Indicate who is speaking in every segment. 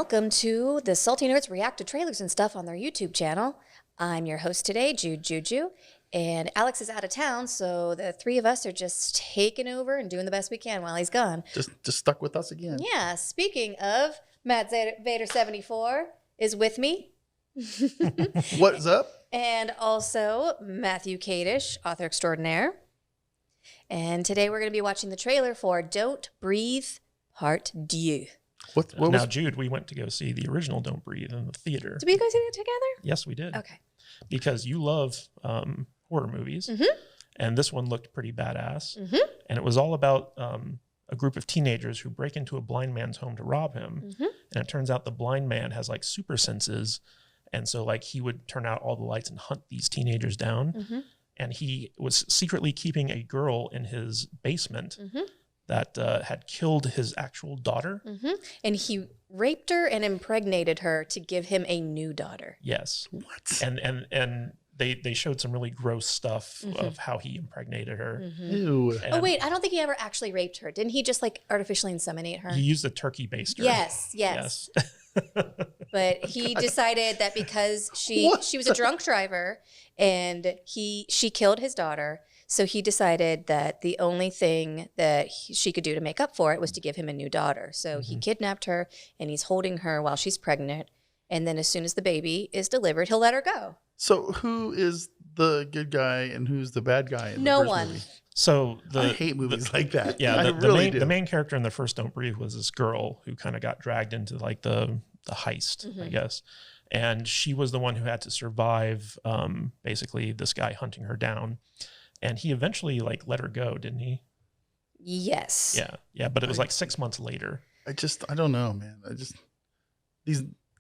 Speaker 1: welcome to the Salty Nerds react to trailers and stuff on their YouTube channel. I'm your host today, Juju, and Alex is out of town, so the three of us are just taking over and doing the best we can while he's gone.
Speaker 2: Just stuck with us again.
Speaker 1: Yeah, speaking of, Matt Vader74 is with me.
Speaker 2: What's up?
Speaker 1: And also Matthew Kadish, author extraordinaire. And today we're going to be watching the trailer for Don't Breathe Part Deux.
Speaker 3: Now, Jude, we went to go see the original Don't Breathe in the theater.
Speaker 1: Did we go see it together?
Speaker 3: Yes, we did.
Speaker 1: Okay.
Speaker 3: Because you love horror movies, and this one looked pretty badass. And it was all about a group of teenagers who break into a blind man's home to rob him. And it turns out the blind man has like super senses. And so like he would turn out all the lights and hunt these teenagers down. And he was secretly keeping a girl in his basement that had killed his actual daughter.
Speaker 1: And he raped her and impregnated her to give him a new daughter.
Speaker 3: Yes.
Speaker 2: What?
Speaker 3: And they showed some really gross stuff of how he impregnated her.
Speaker 2: Ew.
Speaker 1: Oh, wait, I don't think he ever actually raped her. Didn't he just like artificially inseminate her?
Speaker 3: He used a turkey baster.
Speaker 1: Yes. But he decided that because she was a drunk driver and she killed his daughter, so he decided that the only thing that she could do to make up for it was to give him a new daughter. So he kidnapped her and he's holding her while she's pregnant. And then as soon as the baby is delivered, he'll let her go.
Speaker 2: So who is the good guy and who's the bad guy in the
Speaker 1: No
Speaker 2: first
Speaker 1: one.
Speaker 2: movie?
Speaker 3: So
Speaker 2: I hate movies like that.
Speaker 3: Yeah,
Speaker 2: I
Speaker 3: the
Speaker 2: really do.
Speaker 3: the main character in the first Don't Breathe was this girl who kind of got dragged into like the heist, I guess. And she was the one who had to survive basically this guy hunting her down. And he eventually like let her go, didn't he?
Speaker 1: Yes.
Speaker 3: Yeah, but it was like 6 months later.
Speaker 2: I don't know, man.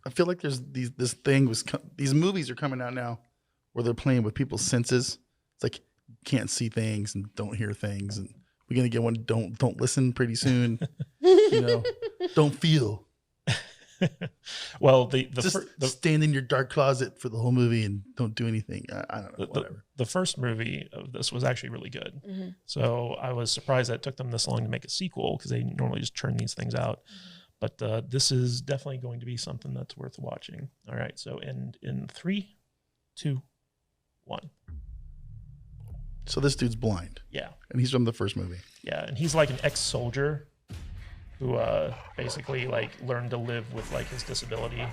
Speaker 2: I feel like there's these movies are coming out now where they're playing with people's senses. It's like you can't see things and don't hear things, and we're gonna get one don't listen pretty soon. Don't feel.
Speaker 3: Well,
Speaker 2: stand in your dark closet for the whole movie and don't do anything. I don't know. Whatever.
Speaker 3: The first movie of this was actually really good. So I was surprised that it took them this long to make a sequel because they normally just churn these things out. But this is definitely going to be something that's worth watching. All right. So in 3, 2, 1.
Speaker 2: So this dude's blind.
Speaker 3: Yeah.
Speaker 2: And he's from the first movie.
Speaker 3: Yeah. And he's like an ex-soldier who basically like learned to live with like his disability.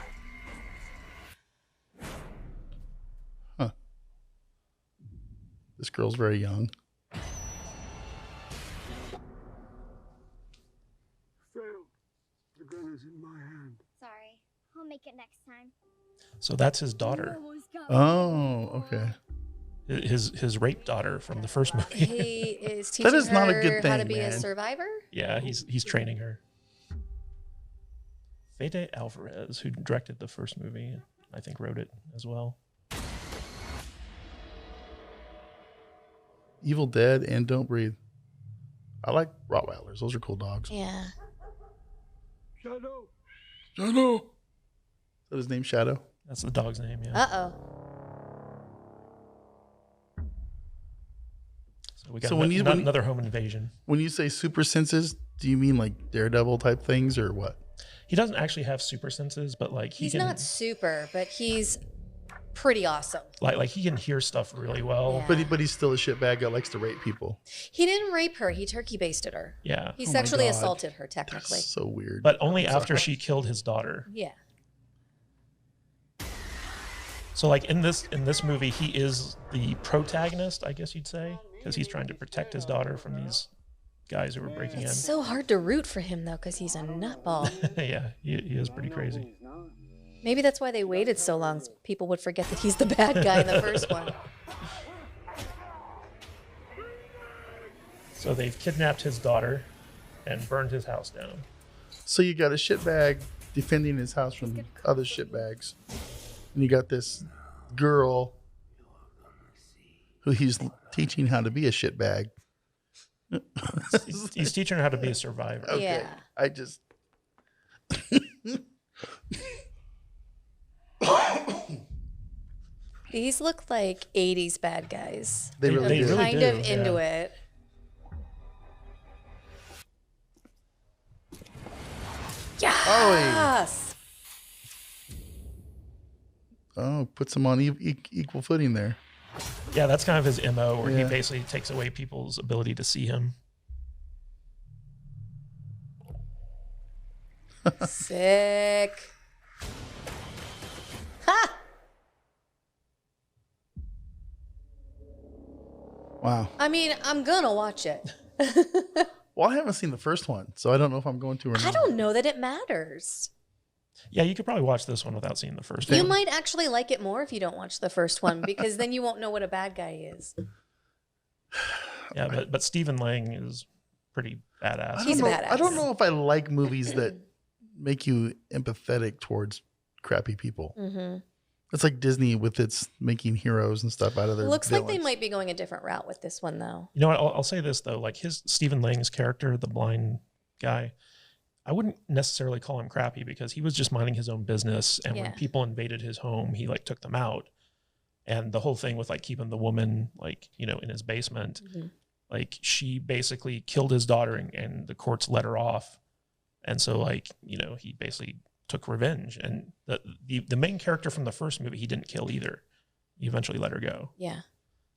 Speaker 2: Huh. This girl's very young.
Speaker 4: The gun is in my hand.
Speaker 5: Sorry. I'll make it next time.
Speaker 3: So that's his daughter.
Speaker 2: Oh, okay.
Speaker 3: His rape daughter from the first movie.
Speaker 1: He is teaching
Speaker 2: That is not a good
Speaker 1: her how
Speaker 2: thing,
Speaker 1: to be a
Speaker 2: man.
Speaker 1: survivor.
Speaker 3: Yeah, he's training her. Fede Alvarez, who directed the first movie, I think wrote it as well.
Speaker 2: Evil Dead and Don't Breathe. I like Rottweilers. Those are cool dogs.
Speaker 1: Yeah.
Speaker 4: Shadow.
Speaker 2: Shadow. Is that his name, Shadow?
Speaker 3: That's the dog's name, yeah.
Speaker 1: Uh-oh.
Speaker 3: So we got
Speaker 2: So when you-
Speaker 3: another home invasion.
Speaker 2: When you say super senses, do you mean like Daredevil type things or what?
Speaker 3: He doesn't actually have super senses, but like
Speaker 1: He's not super, but he's pretty awesome.
Speaker 3: like he can hear stuff really well.
Speaker 1: Yeah.
Speaker 2: But he's still a shitbag that likes to rape people.
Speaker 1: He didn't rape her. He turkey basted her.
Speaker 3: Yeah.
Speaker 1: He
Speaker 2: Oh my
Speaker 1: sexually
Speaker 2: God.
Speaker 1: assaulted her, technically.
Speaker 2: That's so weird.
Speaker 3: But only
Speaker 2: I'm
Speaker 3: after
Speaker 2: sorry.
Speaker 3: she killed his daughter.
Speaker 1: Yeah.
Speaker 3: So like in this movie, he is the protagonist, I guess you'd say, because he's trying to protect his daughter from these guys who were breaking in.
Speaker 1: It's so hard to root for him, though, because he's a nutball.
Speaker 3: Yeah, he is pretty crazy.
Speaker 1: Maybe that's why they waited so long. So people would forget that he's the bad guy in the first one.
Speaker 3: So they've kidnapped his daughter and burned his house down.
Speaker 2: So you got a shitbag defending his house from other shitbags. And you got this girl who he's teaching how to be a shitbag.
Speaker 3: He's teaching her how to be a survivor.
Speaker 2: Okay.
Speaker 1: Yeah.
Speaker 2: I just...
Speaker 1: These look like 80s bad guys.
Speaker 2: They really
Speaker 3: They
Speaker 2: do.
Speaker 3: really
Speaker 1: Kind
Speaker 3: do,
Speaker 1: of into
Speaker 3: yeah.
Speaker 1: it.
Speaker 2: Oh,
Speaker 1: Yes.
Speaker 2: Oh, puts him on equal footing there.
Speaker 3: Yeah, that's kind of his MO, where he
Speaker 2: Yeah.
Speaker 3: basically takes away people's ability to see him.
Speaker 1: Sick. Ha!
Speaker 2: Wow.
Speaker 1: I mean, I'm gonna watch it.
Speaker 2: Well, I haven't seen the first one, so I don't know if I'm going to or not.
Speaker 1: I don't know that it matters.
Speaker 3: Yeah, you could probably watch this one without seeing the first
Speaker 1: You
Speaker 3: one.
Speaker 1: might actually like it more if you don't watch the first one, because then you won't know what a bad guy is.
Speaker 3: Yeah, but Stephen Lang is pretty badass.
Speaker 1: He's a
Speaker 2: know,
Speaker 1: badass.
Speaker 2: I don't know if I like movies that make you empathetic towards crappy people.
Speaker 1: Mm-hmm.
Speaker 2: It's like Disney with its making heroes and stuff out of their
Speaker 1: Looks like they
Speaker 2: villains.
Speaker 1: might be going a different route with this one, though.
Speaker 3: You know what? I'll say this though, like his Stephen Lang's character, the blind guy, I wouldn't necessarily call him crappy because he was just minding his own business, and
Speaker 1: Yeah.
Speaker 3: when people invaded his home, he like took them out. And the whole thing with like keeping the woman like, you know, in his basement,
Speaker 1: Mm-hmm.
Speaker 3: like she basically killed his daughter, and the courts let her off. And so like, you know, he basically took revenge. And the main character from the first movie, he didn't kill either. He eventually let her go.
Speaker 1: Yeah.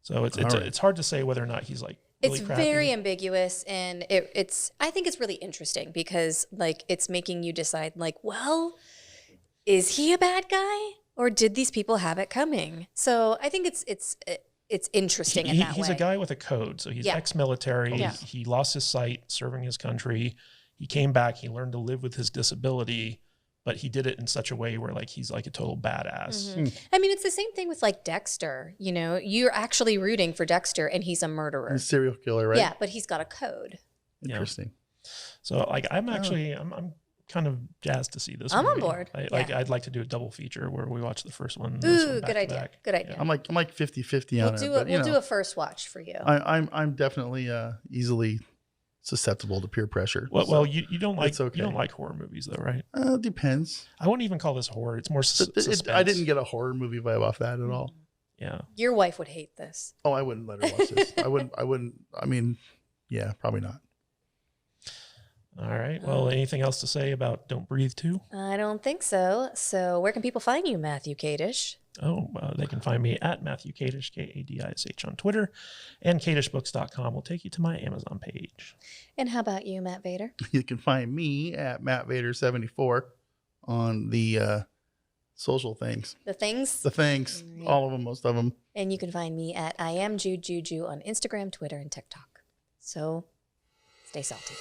Speaker 3: So it's
Speaker 2: All right.
Speaker 3: it's hard to say whether or not he's like really
Speaker 1: It's
Speaker 3: crappy.
Speaker 1: very ambiguous, and I think it's really interesting because like it's making you decide like, well, is he a bad guy or did these people have it coming? So I think it's interesting in that
Speaker 3: He's
Speaker 1: way.
Speaker 3: a guy with a code. So he's
Speaker 1: Yeah.
Speaker 3: ex-military.
Speaker 1: Yeah.
Speaker 3: He lost his sight serving his country. He came back. He learned to live with his disability, but he did it in such a way where like he's like a total badass.
Speaker 1: Mhm. I mean, it's the same thing with like Dexter. You know, you're actually rooting for Dexter, and he's a murderer.
Speaker 2: He's a serial killer, right?
Speaker 1: Yeah, but he's got a code.
Speaker 2: Interesting.
Speaker 3: So like I'm kind of jazzed to see this.
Speaker 1: I'm on
Speaker 3: movie.
Speaker 1: board. Yeah.
Speaker 3: I'd like to do a double feature where we watch the first one. and this one
Speaker 1: Ooh,
Speaker 3: back
Speaker 1: good
Speaker 3: to
Speaker 1: idea.
Speaker 3: back.
Speaker 1: Good idea.
Speaker 2: I'm like 50-50 on it. But,
Speaker 1: We'll do a first watch for you.
Speaker 2: I'm definitely easily susceptible to peer pressure.
Speaker 3: Well,
Speaker 2: so
Speaker 3: you don't like
Speaker 2: it's okay.
Speaker 3: you don't like horror movies though, right?
Speaker 2: Depends.
Speaker 3: I wouldn't even call this horror. It's more suspense.
Speaker 2: I didn't get a horror movie vibe off that at all.
Speaker 3: Yeah.
Speaker 1: Your wife would hate this.
Speaker 2: Oh, I wouldn't let her watch this. I wouldn't. I mean, yeah, probably not.
Speaker 3: All right. Well, anything else to say about Don't Breathe 2?
Speaker 1: I don't think so. So where can people find you, Matthew Kadish?
Speaker 3: Oh, they can find me at Matthew Kadish, Kadish on Twitter, and kadishbooks.com will take you to my Amazon page.
Speaker 1: And how about you, Matt Vader?
Speaker 2: You can find me at MattVader74 on the social things.
Speaker 1: The things?
Speaker 2: The things.
Speaker 1: Right.
Speaker 2: All of them, most of them.
Speaker 1: And you can find me at I am Jude Juju on Instagram, Twitter, and TikTok. So stay salty.